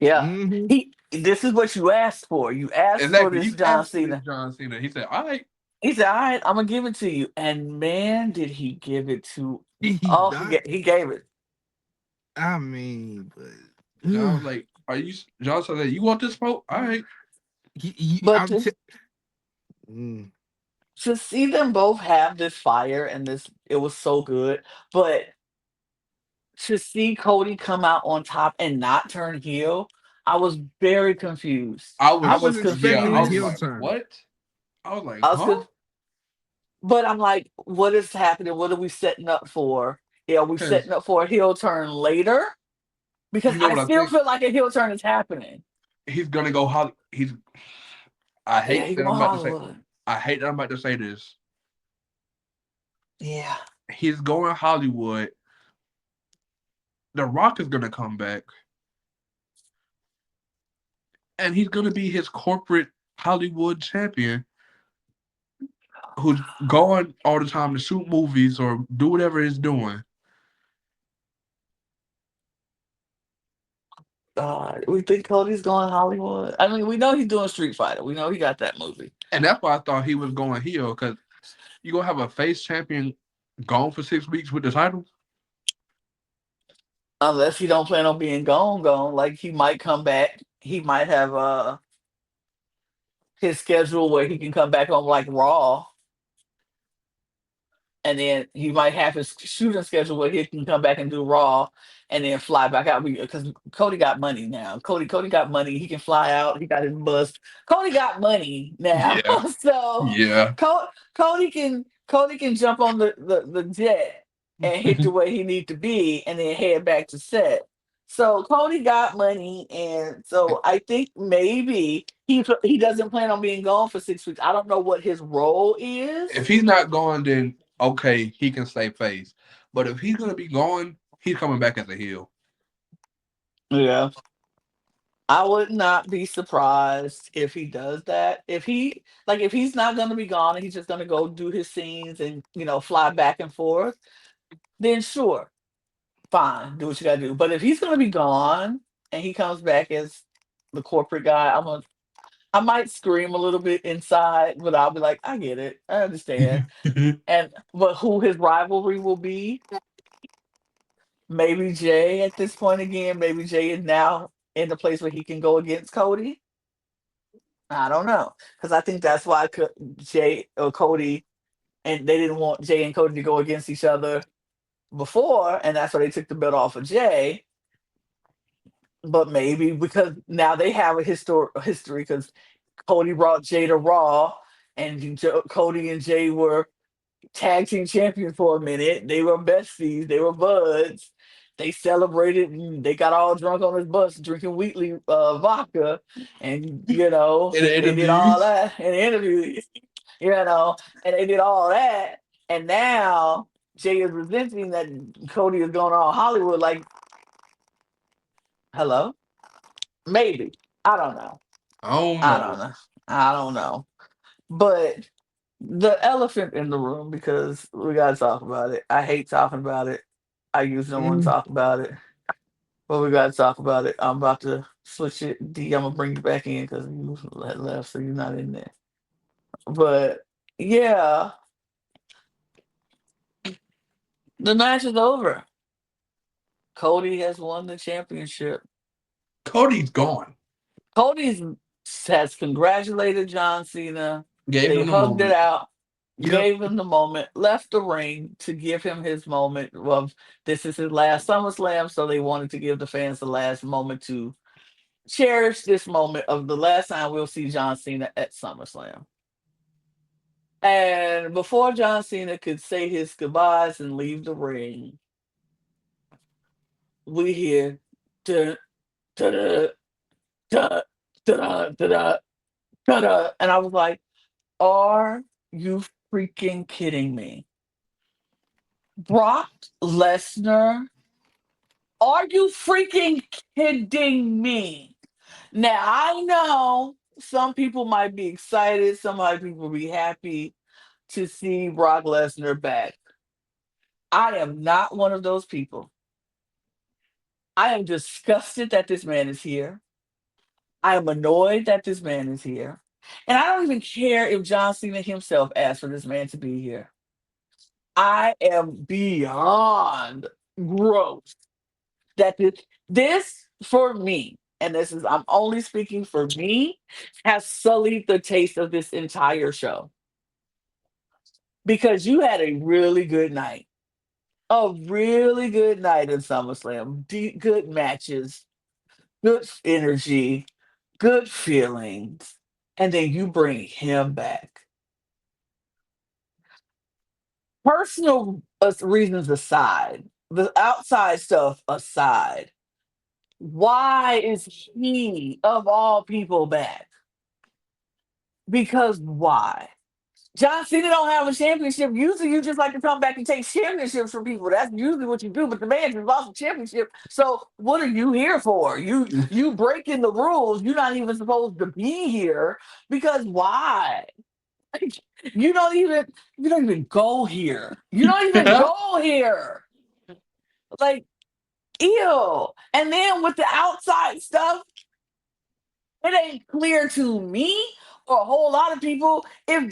yeah. Hmm. He. This is what you asked for. You asked for Exactly. this You John asked for this Cena. John Cena. He said, "All right." He said, "All right, I'm gonna give it to you." And man, did he give it to? He Oh, not. he gave it. I mean, but John was like, "Are you?" John said, "You want this smoke? All right." But I'm. Mm. to see them both have this fire and this, it was so good. But to see Cody come out on top and not turn heel, I was very confused. I I I was, was was yeah, expecting I a was heel confused. like, turn. "What?" I was like, I was "Huh?" con- but I'm like, what is happening? What are we setting up for? Yeah, are we Because setting up for a heel turn later? Because you know I what I still think? feel like a heel turn is happening. He's gonna go. He's. I Yeah, hate he that going I'm about to say. Hollywood. I hate that I'm about to say this. Yeah. He's going Hollywood. The Rock is gonna come back, and he's gonna be his corporate Hollywood champion, who's going all the time to shoot movies or do whatever he's doing. We think Cody's going Hollywood. I mean, we know he's doing Street Fighter. We know he got that movie. And that's why I thought he was going heel because you gonna have a face champion gone for 6 weeks with the title. Unless he don't plan on being gone. Like he might come back. He might have his schedule where he can come back on like Raw, and then he might have his shooting schedule where he can come back and do Raw, and then fly back out because Cody got money now. Cody got money. He can fly out. He got his bus. Cody got money now, Yeah, so yeah. Cody can jump on the jet and hit to where he need to be, and then head back to set. So Cody got money, and so I think maybe he doesn't plan on being gone for 6 weeks. I don't know what his role If is. he's not going, then okay, he can stay face. But if he's gonna be going, he's coming back as a heel. Yeah. I would not be surprised if he does that. If he's not gonna be gone and he's just gonna go do his scenes and fly back and forth, then sure, fine, do what you gotta do. But if he's gonna be gone and he comes back as the corporate guy, I might scream a little bit inside, but I'll be like, I get it, I understand. And but who his rivalry will be, maybe Jay at this point again. Maybe Jay is now in the place where he can go against Cody. I don't know because I think that's why Jay or Cody and they didn't want Jay and Cody to go against each other before, and that's why they took the belt off of Jay. But maybe because now they have a history because Cody brought Jay to Raw, and Cody and Jay were tag team champions for a minute. They were besties. They were buds. They celebrated and they got all drunk on his bus drinking Wheatley vodka. And, In the they did all interviews, that in the interviews, and they did all that. And now Jay is resenting that Cody is going on Hollywood. Like, hello? Maybe. I don't know. I don't I don't know. know. I don't know. But the elephant in the room, because we gotta talk about it. I hate talking about it. I usually don't want to Mm. talk about it, but we gotta talk about it. I'm about to switch it. D, I'm gonna bring you back in because you left, so you're not in there. But yeah, the match is over. Cody has won the championship. Cody's gone. Cody's has congratulated John Cena. Gave They him the hugged it moment. out, Yep. gave him the moment, left the ring to give him his moment of this is his last SummerSlam, so they wanted to give the fans the last moment to cherish this moment of the last time we'll see John Cena at SummerSlam. And before John Cena could say his goodbyes and leave the ring, we hear da da da da da da da da, and I was like, "Are you freaking kidding me, Brock Lesnar? Are you freaking kidding me?" Now I know some people might be excited, some other people will be happy to see Brock Lesnar back. I am not one of those people. I am disgusted that this man is here. I am annoyed that this man is here. And I don't even care if John Cena himself asked for this man to be here. I am beyond gross that this for me, and this is, I'm only speaking for me, has sullied the taste of this entire show because you had a really good night. A really good night in SummerSlam. Good matches, good energy, good feelings, and then you bring him back. Personal reasons aside, the outside stuff aside, why is he of all people back? Because why? John Cena don't have a championship. Usually, you just like to come back and take championships from people. That's usually what you do. But the man just lost a championship. So what are you here for? You breaking the rules. You're not even supposed to be here because why? Like, you don't even go here. You don't even go here. Like, ew. And then with the outside stuff, it ain't clear to me or a whole lot of people if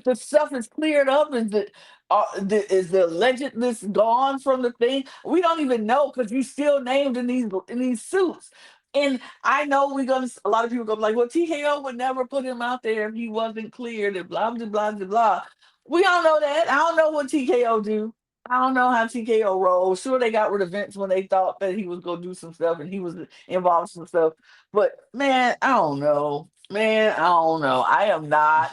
the stuff is cleared up, is the allegedness gone from the thing? We don't even know because you still named in these suits. And I know a lot of people gonna be like, well, TKO would never put him out there if he wasn't cleared and blah blah blah blah blah. We don't know that. I don't know what TKO do. I don't know how TKO rolls. Sure, they got rid of Vince when they thought that he was gonna do some stuff and he was involved in some stuff. But man, I don't know. Man, I don't know. I am not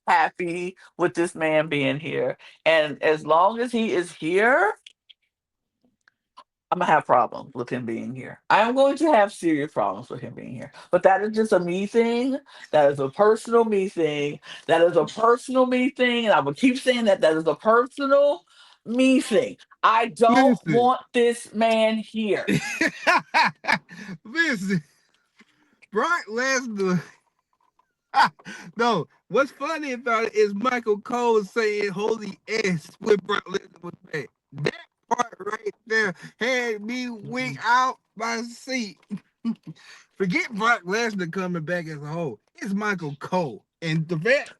happy with this man being here. And as long as he is here, I'm gonna have problems with him being here. I am going to have serious problems with him being here. But that is just a me thing. That is a personal me thing. That is a personal me thing. And I will keep saying that is a personal me thing. I don't Listen, want this man here. listen, Brock Lesnar. No, what's funny about it is Michael Cole saying "Holy S" when Brock Lesnar was back. That part right there had me wink out my seat. Forget Brock Lesnar coming back as a whole. It's Michael Cole, and the fact,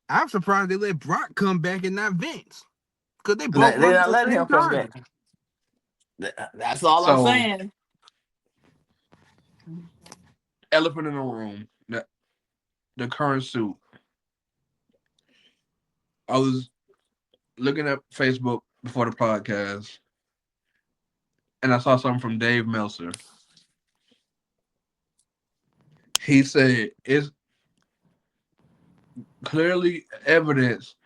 I'm surprised they let Brock come back and not Vince, because they both They're run at not the letting same him come time. back. That's all I'm So, saying. elephant in the room, the current suit. I was looking at Facebook before the podcast, and I saw something from Dave Meltzer. He said it's clearly evidence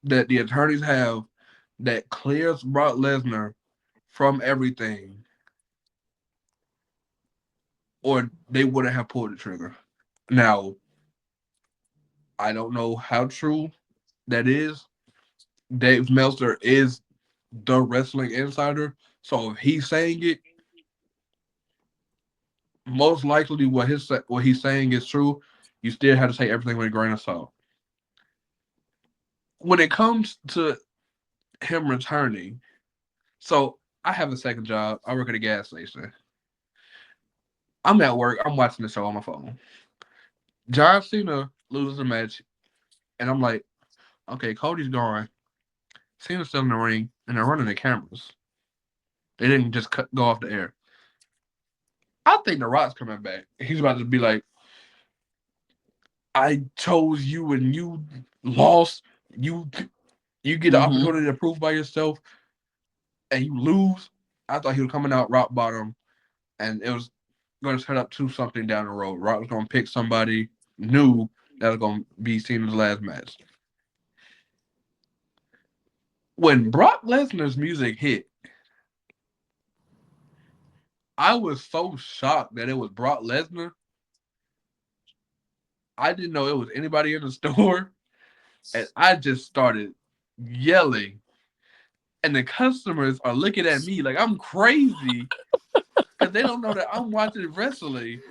that the attorneys have that clears Brock Lesnar from everything, or they wouldn't have pulled the trigger. Now, I don't know how true that is. Dave Meltzer is the wrestling insider, so if he's saying it, most likely what he's saying is true. You still have to take everything with a grain of salt. When it comes to him returning, so I have a second job. I work at a gas station. I'm at work. I'm watching the show on my phone. John Cena loses a match, and I'm like, okay, Cody's gone. Cena's still in the ring, and they're running the cameras. They didn't just go off the air. I think The Rock's coming back. He's about to be like, I chose you, and you lost. You get the Hmm. opportunity to prove by yourself. and you lose, I thought he was coming out rock bottom, and it was going to set up to something down the road. Rock was going to pick somebody new that was going to be seen as the last match. When Brock Lesnar's music hit, I was so shocked that it was Brock Lesnar. I didn't know it was anybody in the store, and I just started yelling. And the customers are looking at me like I'm crazy because they don't know that I'm watching wrestling.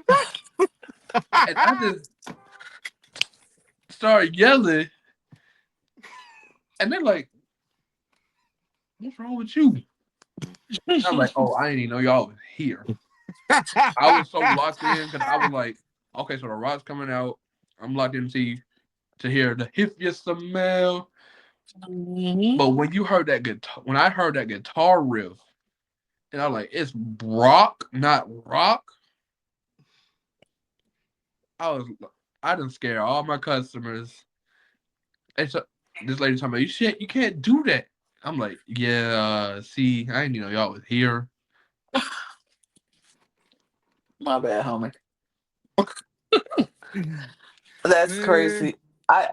And I just started yelling, and they're like, "What's wrong with you?" I'm like, "Oh, I didn't even know y'all was here." I was so locked in because I was like, "Okay, so the Rock's coming out. I'm locked in to hear the if you smell." Mhm. But when you heard that guitar, when I heard that guitar riff, and I'm like, "It's Brock, not Rock." I was, I didn't scare all my customers. And so this lady talking about, you can't do that. I'm like, yeah, see, I didn't know y'all was here. My bad, homie. That's Man, crazy. I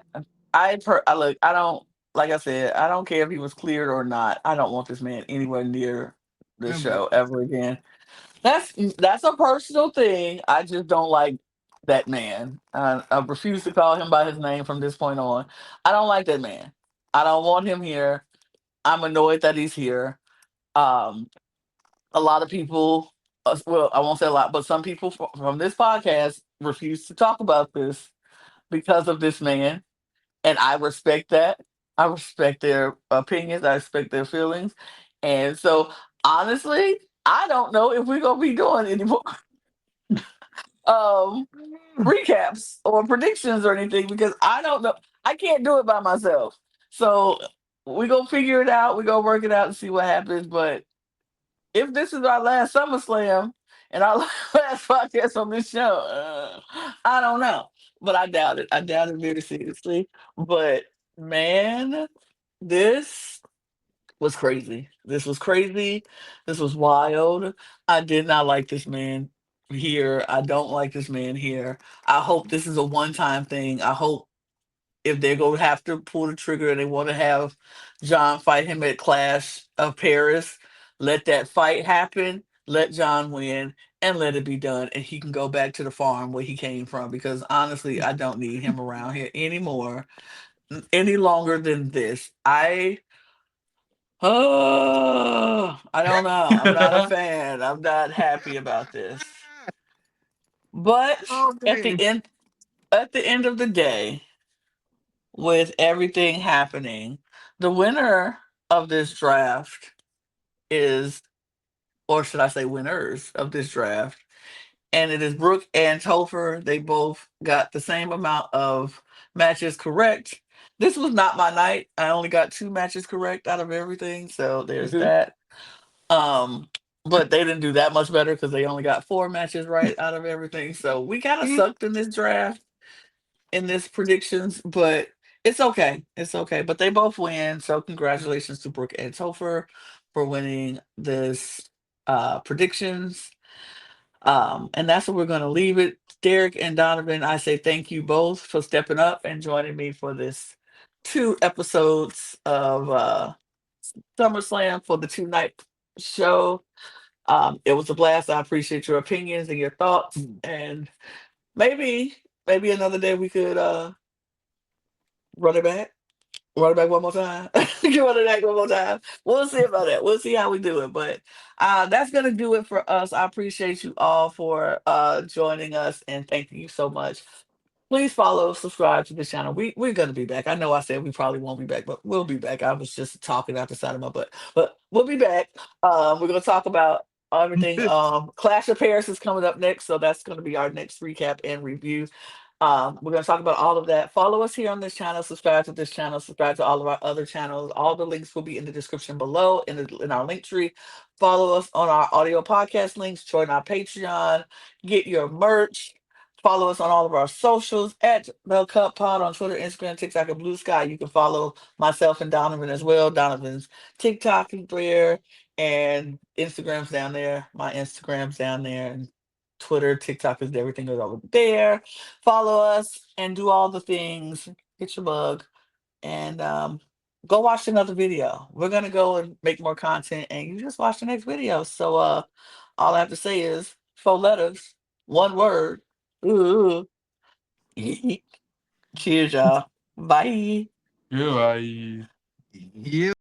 I look. I don't like I said. I don't care if he was cleared or not. I don't want this man anywhere near the but show ever again. That's a personal thing. I just don't like that man. I refuse to call him by his name from this point on. I don't like that man. I don't want him here. I'm annoyed that he's here. Um, a lot of people, well, I won't say a lot, but some people from this podcast refuse to talk about this because of this man, and I respect that. I respect their opinions. I respect their feelings, and so honestly, I don't know if we're gonna be doing anymore um recaps or predictions or anything because I don't know. I can't do it by myself. So we gonna figure it out. We gonna work it out and see what happens. But if this is our last SummerSlam and our last podcast on this show, I don't know. But I doubt it. I doubt it very seriously. But man, this was crazy. This was crazy. This was wild. I did not like this man here. I don't like this man here. I hope this is a one time thing. I hope if they're going to have to pull the trigger and they want to have John fight him at Clash of Paris, let that fight happen. Let John win and let it be done. And he can go back to the farm where he came from because honestly, I don't need him around here anymore, any longer than this. Oh, I don't know. I'm not a fan. I'm not happy about this. But oh at the man, end at the end of the day, with everything happening, the winner of this draft is, or should I say winners of this draft, and it is Brooke and Topher. They both got the same amount of matches correct. This was not my night. I only got two matches correct out of everything, so there's Mhm. that. Um, but they didn't do that much better because they only got four matches right out of everything. So we kind of sucked in this draft, in this predictions, but it's okay. It's okay. But they both win. So congratulations to Brooke and Topher for winning this predictions. And that's where we're gonna leave it. Derek and Donovan, I say thank you both for stepping up and joining me for this two episodes of SummerSlam for the two-night show. It was a blast. I appreciate your opinions and your thoughts. And maybe, maybe another day we could run it back. Run it back one more time. Run it back one more time. We'll see about that. We'll see how we do it. But that's gonna do it for us. I appreciate you all for joining us and thank you so much. Please follow, subscribe to this channel. We're gonna be back. I know I said we probably won't be back, but we'll be back. I was just talking out the side of my butt, but we'll be back. We're gonna talk about everything. Clash of Paris is coming up next, so that's gonna be our next recap and review. We're going to talk about all of that. Follow us here on this channel, subscribe to this channel, subscribe to all of our other channels. All the links will be in the description below in our link tree. Follow us on our audio podcast links, join our Patreon, get your merch. Follow us on all of our socials at the Cup Pod on Twitter, Instagram, TikTok, and Blue Sky. You can follow myself and Donovan as well. Donovan's TikTok is there. And Instagram's down there. My Instagram's down there. And Twitter, TikTok is everything is over there. Follow us and do all the things. Get your bug and go watch another video. We're gonna go and make more content, and you just watch the next video. So all I have to say is 4 letters, one word. Ooh. Cheers, y'all. Bye. Yeah, I. Yeah.